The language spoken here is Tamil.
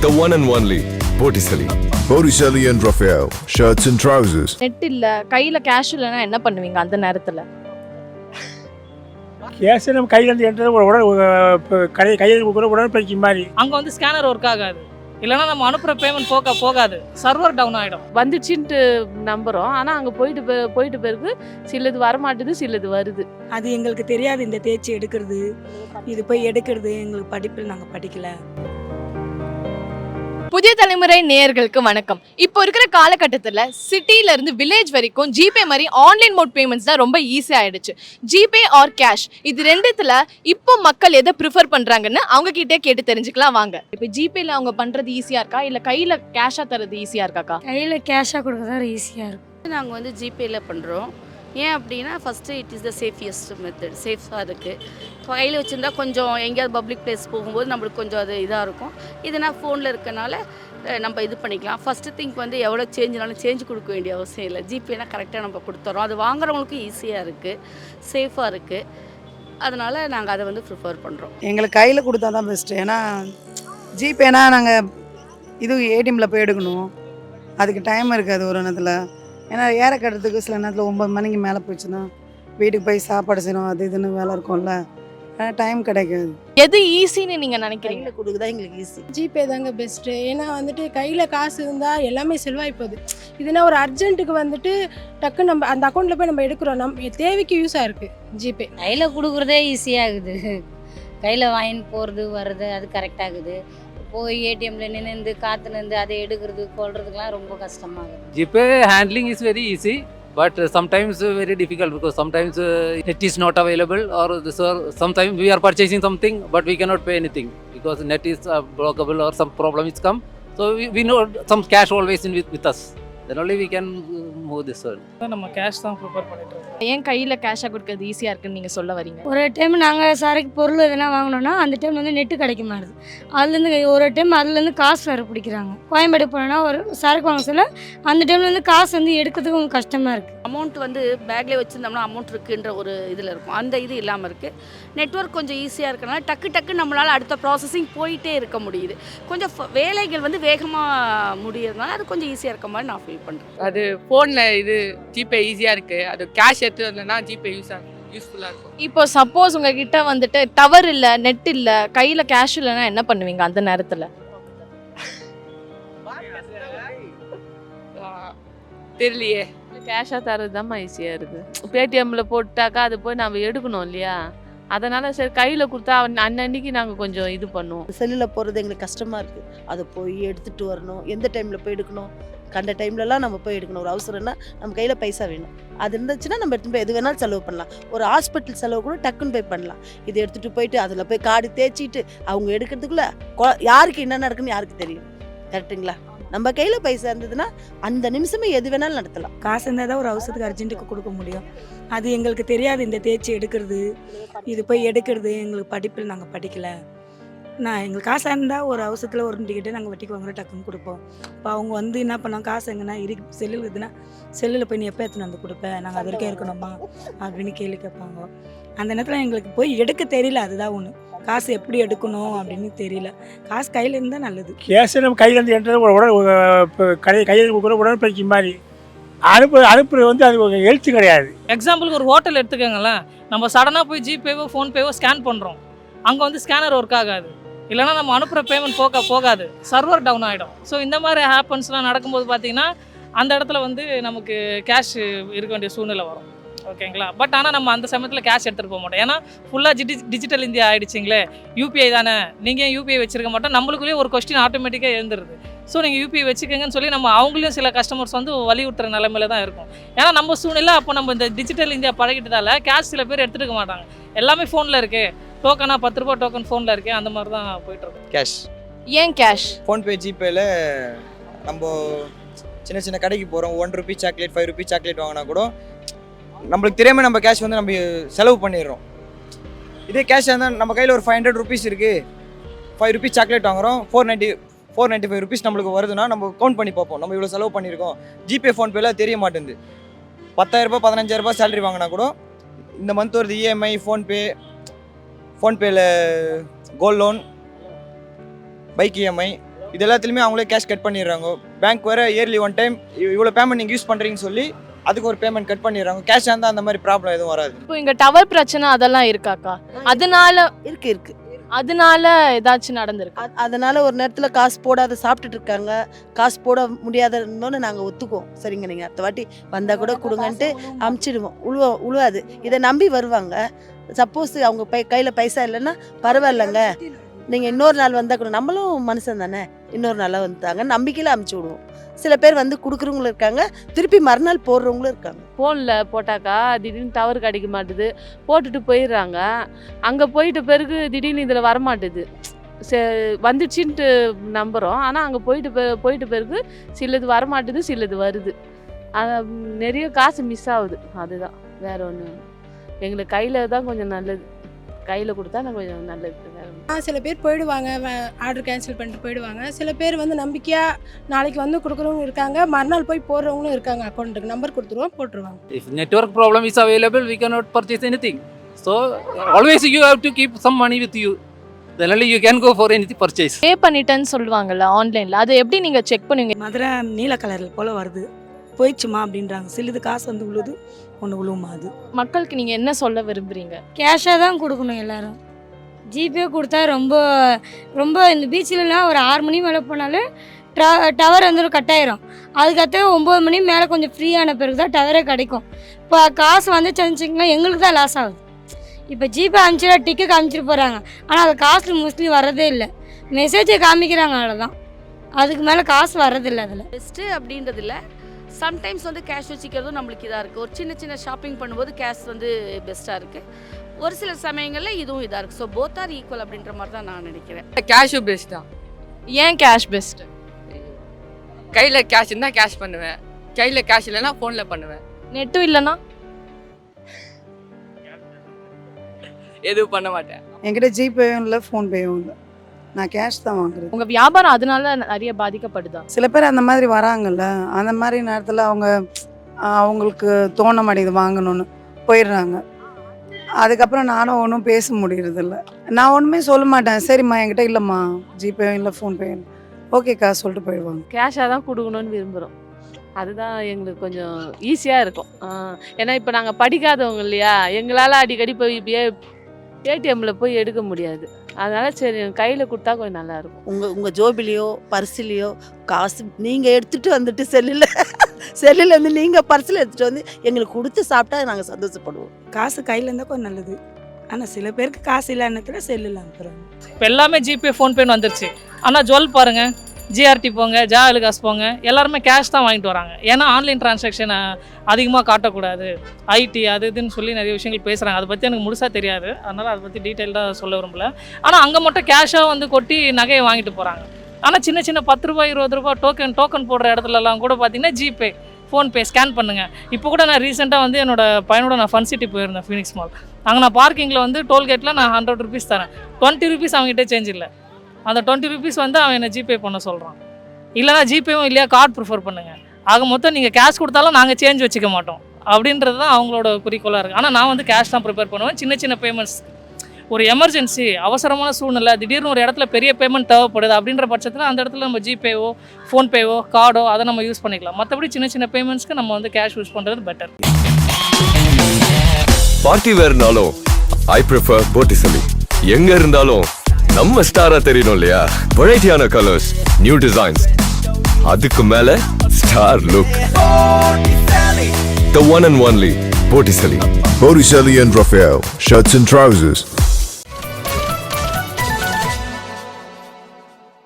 The one and only Botticelli. Botticelli and Raphael, shirts and trousers. Net இல்ல கையில கேஷ் இல்லைன்னா என்ன பண்ணுவீங்க அந்த நேரத்துல? கேஷ் நம்ம கையில் இருந்து என்ட்றது கையில் கொடுக்குற உடற்பயிற்சி மாதிரி. அங்கே வந்து ஸ்கேனர் ஒர்க் ஆகாது, இல்லைன்னா நம்ம அனுப்புகிற பேமெண்ட் போகாது, சர்வர் டவுன் ஆகிடும். வந்துச்சுன்ட்டு நம்புகிறோம், ஆனால் அங்கே போயிட்டு பிறகு சிலது வரமாட்டுது, சிலது வருது. அது எங்களுக்கு தெரியாது. இந்த தேய்ச்சி எடுக்கிறது, இது போய் எடுக்கிறது எங்களுக்கு படிப்பில் நாங்கள் படிக்கல. புதிய தலைமுறை நேயர்களுக்கு வணக்கம். இப்போ இருக்கிற காலகட்டத்தில் சிட்டில இருந்து வில்லேஜ் வரைக்கும் ஜிபே மாதிரி ஆன்லைன் மோட் பேமெண்ட்ஸ் தான் ரொம்ப ஈஸி ஆயிடுச்சு. ஜிபே ஆர் கேஷ், இது ரெண்டுத்துல இப்போ மக்கள் எதை ப்ரிஃபர் பண்றாங்கன்னு அவங்க கிட்டே கேட்டு தெரிஞ்சுக்கலாம் வாங்க. இப்போ ஜிபேல அவங்க பண்றது ஈஸியா இருக்கா இல்ல கையில கேஷா தரது ஈஸியா இருக்காக்கா? கையில் கேஷாக கொடுக்குறது ஈஸியாக இருக்கும். நாங்கள் வந்து ஜிபேயில் பண்ணுறோம். ஏன் அப்படின்னா first it is the safest method, சேஃபாக இருக்குது. கையில் வச்சுருந்தா கொஞ்சம் எங்கேயாவது பப்ளிக் பிளேஸ் போகும்போது நம்மளுக்கு கொஞ்சம் அது இதாக இருக்கும். இதுனா ஃபோனில் இருக்கனால நம்ம இது பண்ணிக்கலாம். ஃபஸ்ட்டு திங்க் வந்து எவ்வளோ சேஞ்சுனாலும் சேஞ்ச் கொடுக்க வேண்டிய அவசியம் இல்லை. ஜிபேனா கரெக்டாக நம்ம கொடுத்துறோம். அது வாங்குறவங்களுக்கும் ஈஸியாக இருக்குது, சேஃபாக இருக்குது. அதனால் நாங்கள் அதை வந்து ப்ரிஃபர் பண்ணுறோம். எங்களுக்கு கையில் கொடுத்தா தான் பெஸ்ட்டு. ஏன்னா ஜிபேனா நாங்கள் இது ஏடிஎம்மில் போய் எடுக்கணும், அதுக்கு டைம் இருக்காது ஒரு நேரத்தில். ஏன்னா ஏற கட்டுறதுக்கு சில நேரத்தில் 9 மணிக்கு மேலே போயிடுச்சுன்னா வீட்டுக்கு போய் சாப்பாடு செய்யணும், அது இதுன்னு வேலை இருக்கும்ல, டைம் கிடைக்காது. எது ஈஸின்னு நீங்கள் நினைக்கிறீங்க? கையில் கொடுக்குதா எங்களுக்கு ஈஸி. ஜிபே தாங்க பெஸ்ட்டு. ஏன்னா வந்துட்டு கையில் காசு இருந்தால் எல்லாமே செலவாகி போகுது. இதுனா ஒரு அர்ஜென்ட்டுக்கு வந்துட்டு டக்குன்னு நம்ம அந்த அக்கௌண்ட்டில் போய் நம்ம எடுக்கிறோம், நம்ம தேவைக்கு யூஸாக இருக்குது ஜிபே. கையில் கொடுக்குறதே ஈஸியாகுது. கையில் வாங்கின்னு போகிறது வர்றது அது கரெக்டாகுது. போய் ஏடிஎம்மில் நின்று காற்று நின்று அதை எடுக்கிறது கொள்றதுக்கெலாம் ரொம்ப கஷ்டமாகுது. GPay handling is very easy, but sometimes very difficult because sometimes net is not available, or sometimes we are purchasing something but we cannot pay anything because net is blockable or some problem is come. So we know some cash always in with us, then only we can move this one. நம்ம கேஷ் தான் ப்ரிஃபர் பண்ணிட்டு இருக்கோம். ஏன் கையில கேஷா கொடுக்கறது ஈஸியா இருக்குன்னு நீங்க சொல்ல வரீங்க? ஒரு டைம் நாங்கள் சரக்கு பொருள் எதனா வாங்கினோன்னா அந்த டைம் வந்து நெட்டு கிடைக்க மாட்டுது. அதுலேருந்து ஒரு டைம் அதுலேருந்து காசு வேறு பிடிக்கிறாங்க. கோயம்பேடு போனோன்னா ஒரு சரக்கு வாங்க சொல்ல அந்த டைம்லேருந்து காசு வந்து எடுக்கிறதுக்கு கொஞ்சம் கஷ்டமாக இருக்குது. அமௌண்ட் வந்து பேக்லேயே வச்சுருந்தோம்னா அமௌண்ட் இருக்குன்ற ஒரு இதில் இருக்கும், அந்த இது இல்லாமல் இருக்குது. நெட்வொர்க் கொஞ்சம் ஈஸியாக இருக்கனால டக்கு நம்மளால் அடுத்த ப்ராசஸிங் போயிட்டே இருக்க முடியுது. கொஞ்சம் வேலைகள் வந்து வேகமாக முடியறதுனால அது கொஞ்சம் ஈஸியாக இருக்க மாதிரி நான் ஃபீல் பண்ணுறேன். அது ஃபோனில் இது ஜிபே ஈஸியாக இருக்குது, அது கேஷ் எடுத்து வந்தேன்னா ஜிபே யூஸ்ஃபுல்லாக இருக்கும். இப்போ சப்போஸ் உங்ககிட்ட வந்துட்டு டவர் இல்லை, நெட் இல்லை, கையில் கேஷ் இல்லைன்னா என்ன பண்ணுவீங்க அந்த நேரத்தில்? தெரியலையே, கேஷாக தரது தான் ஈஸியாக இருக்குது. பேடிஎம்மில் போட்டாக்கா அது போய் நம்ம எடுக்கணும் இல்லையா, அதனால் சரி கையில் கொடுத்தா அன்னன்னைக்கு நாங்கள் கொஞ்சம் இது பண்ணுவோம். செல்லில் போகிறது எங்களுக்கு கஷ்டமாக இருக்குது. அதை போய் எடுத்துகிட்டு வரணும், எந்த டைமில் போய் எடுக்கணும், கண்ட டைம்லலாம் நம்ம போய் எடுக்கணும். ஒரு அவசரம்னா நம்ம கையில் பைசா வேணும், அது இருந்துச்சுன்னா நம்ம எடுத்துகிட்டு போய் எது வேணாலும் செலவு பண்ணலாம். ஒரு ஹாஸ்பிட்டல் செலவு கூட டக்குன்னு போய் பண்ணலாம். இதை எடுத்துகிட்டு போயிட்டு அதில் போய் கார்டு தேய்ச்சிட்டு அவங்க எடுக்கிறதுக்குள்ளே யாருக்கு என்ன நடக்குன்னு யாருக்கு தெரியும்? கரெக்டுங்களா? நம்ம கையில் பைசா இருந்ததுன்னா அந்த நிமிஷமே எது வேணாலும் நடத்தலாம். காசு இருந்தால் தான் ஒரு அவசரத்துக்கு அர்ஜென்ட்டுக்கு கொடுக்க முடியும். அது எங்களுக்கு தெரியாது. இந்த தேய்ச்சி எடுக்கிறது, இது போய் எடுக்கிறது எங்களுக்கு படிப்பில் நாங்கள் படிக்கலை. எங்களுக்கு காசாக இருந்தால் ஒரு அவசரத்தில் ஒரு டிக்கெட்டு நாங்கள் வட்டிக்கு வாங்குற டக்குன்னு கொடுப்போம். இப்போ அவங்க வந்து என்ன பண்ணோம், காசு எங்கன்னா செல்லில் இருக்குதுன்னா செல்லில் போய் நீ எப்போ எடுத்துன்னு வந்து கொடுப்பேன், நாங்கள் அது வரைக்கும் இருக்கணுமா அப்படின்னு கேள்வி கேட்பாங்க. அந்த நேரத்தில் எங்களுக்கு போய் எடுக்க தெரியல, அதுதான் ஒன்று. காசு எப்படி எடுக்கணும் அப்படின்னு தெரியல. காசு கையில் இருந்தால் நல்லது. கேஷ் நம்ம கையில் இருந்து என்ட்றது கையில் கொடுக்குற உடற்பயிற்சி மாதிரி. அனுப்புறது வந்து அது ஒரு எழுத்து கிடையாது. எக்ஸாம்பிளுக்கு ஒரு ஹோட்டல் எடுத்துக்கோங்களேன், நம்ம சடனாக போய் ஜிபேவோ ஃபோன்பேவோ ஸ்கேன் பண்ணுறோம், அங்கே வந்து ஸ்கேனர் ஒர்க் ஆகாது, இல்லைனா நம்ம அனுப்புகிற பேமெண்ட் போகாது, சர்வர் டவுன் ஆகிடும். ஸோ இந்த மாதிரி ஹேப்பன்ஸ்லாம் நடக்கும்போது பார்த்திங்கன்னா அந்த இடத்துல வந்து நமக்கு கேஷ் இருக்க வேண்டிய சூழ்நிலை வரும். ஓகேங்களா? பட் ஆனால் நம்ம அந்த சமயத்தில் கேஷ் எடுத்துகிட்டு போக மாட்டோம். ஏன்னா ஃபுல்லாக டிஜிட்டல் இந்தியா ஆகிடுச்சிங்களே, யூபிஐ தானே, நீங்கள் ஏன் யூபிஐ வச்சுருக்க மாட்டோம், நம்மளுக்குள்ளேயே ஒரு கொஸ்டின் ஆட்டோமேட்டிக்காக எழுந்துருது. ஸோ நீங்கள் யூபிஐ வச்சுக்கோங்கன்னு சொல்லி நம்ம அவங்களையும் சில கஸ்டமர்ஸ் வந்து வலியுறுத்துற நிலைமையில தான் இருக்கும். ஏன்னா நம்ம சூழ்நிலை அப்போ நம்ம இந்த டிஜிட்டல் இந்தியா பழகிட்டதால கேஷ் சில பேர் எடுத்துகிட்டு மாட்டாங்க. எல்லாமே ஃபோனில் இருக்குது, டோக்கனா 10 ரூபா டோக்கன் ஃபோனில் இருக்குது, அந்த மாதிரி தான் போயிட்டுருக்கும். கேஷ். ஏன் கேஷ்? ஃபோன்பே ஜிபேயில் நம்ம சின்ன கடைக்கு போகிறோம், 1 ரூபி சாக்லேட் 5 ரூபி சாக்லேட் வாங்கினா கூட நம்மளுக்கு தெரியாமல் நம்ம கேஷ் வந்து நம்ம செலவு பண்ணிடுறோம். இதே கேஷ் இருந்தால் நம்ம கையில் ஒரு 500 ரூபீஸ் இருக்குது, 5 ரூபி சாக்லேட் வாங்குகிறோம், 495 ரூபீஸ் நம்மளுக்கு வருதுன்னா நம்ம கவுண்ட் பண்ணி பார்ப்போம், நம்ம இவ்வளோ செலவு பண்ணியிருக்கோம். ஜிபே ஃபோன்பேல தெரிய மாட்டேங்குது. 10,000 ரூபாய் 15,000 ரூபாய் சேலரி வாங்கினா கூட இந்த மந்த் வருது இஎம்ஐ, ஃபோன்பேயில் கோல்ட் லோன், பைக் இஎம்ஐ, இது எல்லாத்துலேயுமே அவங்களே கேஷ் கட் பண்ணிடுறாங்க. பேங்க் வேறு இயர்லி ஒன் டைம் இவ்வளோ பேமெண்ட் நீங்கள் யூஸ் பண்ணுறீங்கன்னு சொல்லி அதுக்கு ஒரு பேமெண்ட் கட் பண்ணிடுறாங்க. கேஷ் இருந்தால் அந்த மாதிரி ப்ராப்ளம் எதுவும் வராது. இப்போ இங்க டவர் பிரச்சனை அதெல்லாம் இருக்காக்கா? அதனால இருக்கு அதனால ஏதாச்சும் நடந்திருக்கு? அதனால ஒரு நேரத்தில் காசு போடாத சாப்பிட்டுட்டு இருக்காங்க. காசு போட முடியாதன்னு நாங்கள் ஒத்துக்குவோம். சரிங்க, நீங்கள் அடுத்த வாட்டி வந்தால் கூட கொடுங்கன்ட்டு அமுச்சிடுவோம். உழுவாது. இதை நம்பி வருவாங்க. சப்போஸ் அவங்க கையில் பைசா இல்லைன்னா பரவாயில்லைங்க, நீங்கள் இன்னொரு நாள் வந்தால் கூட, நம்மளும் மனுஷன் தானே, இன்னொரு நாளாக வந்துட்டாங்க நம்பிக்கையில் அமுச்சு விடுவோம். சில பேர் வந்து கொடுக்குறவங்களும் இருக்காங்க, திருப்பி மறுநாள் போடுறவங்களும் இருக்காங்க. ஃபோனில் போட்டாக்கா திடீர்னு டவர் கிடைக்க மாட்டுது, போட்டுட்டு போயிடுறாங்க. அங்கே போயிட்ட பிறகு திடீர்னு இதில் வரமாட்டுது. வந்துடுச்சின்ட்டு நம்புகிறோம், ஆனால் அங்கே போயிட்ட பிறகு சிலது வரமாட்டுது, சிலது வருது. நிறைய காசு மிஸ் ஆகுது. அதுதான், வேற ஒன்று. எங்களுக்கு கையில் தான் கொஞ்சம் நல்லது, கையில் கொடுத்தா நான் கொஞ்சம் நல்லது. சில பேர் போயிடுவாங்க, ஆர்டர் கேன்சல் பண்ணிட்டு போயிடுவாங்க. சில பேர் வந்து நம்பிக்கையாக நாளைக்கு வந்து கொடுக்குறவங்க இருக்காங்க, மறுநாள் போய் போடுறவங்களும் இருக்காங்க. அக்கௌண்ட்டுக்கு நம்பர் கொடுத்துருவோம், போட்டுருவாங்க. If network problem is available, we cannot purchase anything. So always you have to keep some money with you. Then only you can go for anything purchase. பே பண்ணிட்டேன்னு சொல்லுவாங்கல்ல ஆன்லைன்ல, அது எப்படி நீங்க செக் பண்ணுவீங்க? மதுரை நீல கலரில் போல் வருது, போயிடுச்சுமா அப்படின்றாங்க. சிலது காசு வந்து விழுது, ஒன்று விழுவுமா. அது மக்களுக்கு நீங்க என்ன சொல்ல விரும்புறீங்க? கேஷாக தான் கொடுக்கணும் எல்லாரும். ஜிபே கொடுத்தா ரொம்ப ரொம்ப இந்த பீச்சிலலாம் ஒரு 6 மணி மேலே போனாலே டவர் வந்து கட் ஆயிரும். அதுக்கடுத்து 9 மணி மேலே கொஞ்சம் ஃப்ரீயான பிறகு தான் டவரே கிடைக்கும். இப்போ காசு வந்து செஞ்சிங்கன்னா எங்களுக்கு தான் லாஸ் ஆகுது. இப்போ ஜிபே அனுப்பிச்சிட்டா டிக்கெட் காமிச்சிட்டு போகிறாங்க, ஆனால் அது காசு மோஸ்ட்லி வரதே இல்லை. மெசேஜை காமிக்கிறாங்க, அவ்வளோதான். அதுக்கு மேலே காசு வர்றதில்லை. அதில் பெஸ்ட்டு அப்படின்றதில்ல, சம்டைம்ஸ் வந்து கேஷ் வச்சுக்கிறதும் நம்மளுக்கு இதாக இருக்குது. ஒரு சின்ன ஷாப்பிங் பண்ணும்போது கேஷ் வந்து பெஸ்ட்டாக இருக்குது. ஒரு சில சமயங்களில் இதுவும் இதாக இருக்குது. ஸோ போத் ஆர் ஈக்குவல் அப்படின்ற மாதிரி தான் நான் நினைக்கிறேன். கேஷும் பெஸ்ட் தான். ஏன் கேஷ் பெஸ்ட்? கையில் கேஷ் இருந்தால் கேஷ் பண்ணுவேன், கையில் கேஷ் இல்லைன்னா ஃபோனில் பண்ணுவேன். நெட்டும் இல்லைன்னா எதுவும் பண்ண மாட்டேன். என்கிட்ட ஜிபேயும் இல்லை, ஃபோன்பேயும் இல்லை, நான் கேஷ் தான் வாங்குறது. உங்க வியாபாரம் அதனால நிறைய பாதிக்கப்படுதா? சில பேர் அந்த மாதிரி வராங்கல்ல, அந்த மாதிரி நேரத்தில் அவங்களுக்கு தோண மாட்டேங்குது வாங்கணும்னு, போயிடுறாங்க. அதுக்கப்புறம் நானும் ஒன்றும் பேச முடியறதில்ல. நான் ஒன்றுமே சொல்ல மாட்டேன். சரிம்மா என்கிட்ட இல்லைம்மா ஜிபே இல்லை, ஃபோன்பே இல்லை, ஓகேக்கா சொல்லிட்டு போயிடுவாங்க. கேஷாக தான் கொடுக்கணும்னு விரும்புகிறோம். அதுதான் எங்களுக்கு கொஞ்சம் ஈஸியாக இருக்கும். ஏன்னா இப்போ நாங்கள் படிக்காதவங்க இல்லையா, எங்களால் அடிக்கடி போய் ஏடிஎம்மில் போய் எடுக்க முடியாது. அதனால் சரி கையில் கொடுத்தா கொஞ்சம் நல்லாயிருக்கும். உங்கள் ஜோபிலையோ பர்சிலையோ காசு நீங்கள் எடுத்துகிட்டு வந்துட்டு செல்லில் வந்து நீங்கள் பர்சில் எடுத்துகிட்டு வந்து எங்களுக்கு கொடுத்து சாப்பிட்டா நாங்கள் சந்தோஷப்படுவோம். காசு கையில் இருந்தால் கொஞ்சம் நல்லது, ஆனால் சில பேருக்கு காசு இல்லைன்னு செல்லில் அனுப்புகிறாங்க. இப்போ எல்லாமே ஜிபே ஃபோன்பேன்னு வந்துருச்சு. ஆனால் ஜுவல் பாருங்கள், ஜிஆர்டி போங்க, ஜாலுகாஸ் போங்க, எல்லாருமே கேஷ் தான் வாங்கிட்டு வராங்க. ஏன்னா ஆன்லைன் டிரான்சாக்ஷன் அதிகமாக காட்டக்கூடாது, ஐடி அது இதுன்னு சொல்லி நிறைய விஷயங்கள் பேசுகிறாங்க. அதை பற்றி எனக்கு முழுசாக தெரியாது, அதனால் அதை பற்றி டீட்டெயில்டாக சொல்ல விரும்பல. ஆனால் அங்கே மட்டும் கேஷாக வந்து கொட்டி நகையை வாங்கிட்டு போகிறாங்க. ஆனால் சின்ன 10 ரூபாய் 20 ரூபாய் டோக்கன் போடுற இடத்துலலாம் கூட பார்த்தீங்கன்னா ஜிபே ஃபோன்பே ஸ்கேன் பண்ணுங்கள். இப்போ கூட நான் ரீசெண்டாக வந்து என்னோடய பையனோட நான் ஃபன் சிட்டி போயிருந்தேன், ஃபீனிக்ஸ் மால். அங்கே நான் பார்க்கிங்கில் வந்து டோல்கேட்டில் நான் 100 ருபீஸ் தரேன், 20 ருபீஸ் அவங்ககிட்ட சேஞ்ச் இல்லை. அந்த 20 ருபீஸ் வந்து அவன் என்னை ஜிபே பண்ண சொல்கிறான். இல்லைனா ஜிபேவும் இல்லையா கார்டு ப்ரிஃபர் பண்ணுங்கள். ஆக மொத்தம் நீங்கள் கேஷ் கொடுத்தாலும் நாங்கள் சேஞ்ச் வச்சுக்க மாட்டோம் அப்படின்றது தான் அவங்களோட குறிக்கோளாக இருக்குது. ஆனால் நான் வந்து கேஷ் தான் ப்ரிப்பேர் பண்ணுவேன். சின்ன பேமெண்ட்ஸ், ஒரு எமர்ஜென்சி அவசரமான சூழ்நிலை, திடீர்னு ஒரு இடத்துல பெரிய பேமெண்ட் தேவைப்படுது அப்படின்ற பட்சத்தில் அந்த இடத்துல நம்ம ஜிபேவோ ஃபோன்பேவோ கார்டோ அதை நம்ம யூஸ் பண்ணிக்கலாம். மற்றபடி சின்ன பேமெண்ட்ஸ்க்கு நம்ம வந்து கேஷ் யூஸ் பண்ணுறது பெட்டர். பார்ட்டி வேர்னாலும் ஐ ப்ரிஃபர் போட்டிசலி. எங்க இருந்தாலும் நம்ம ஸ்டாரா தெரியணும் இல்லையா? வெரைட்டியான கலர்ஸ், நியூ டிசைன்ஸ், அதுக்கு மேல star look. The one and only Botticelli. Botticelli and Raphael, shirts and trousers.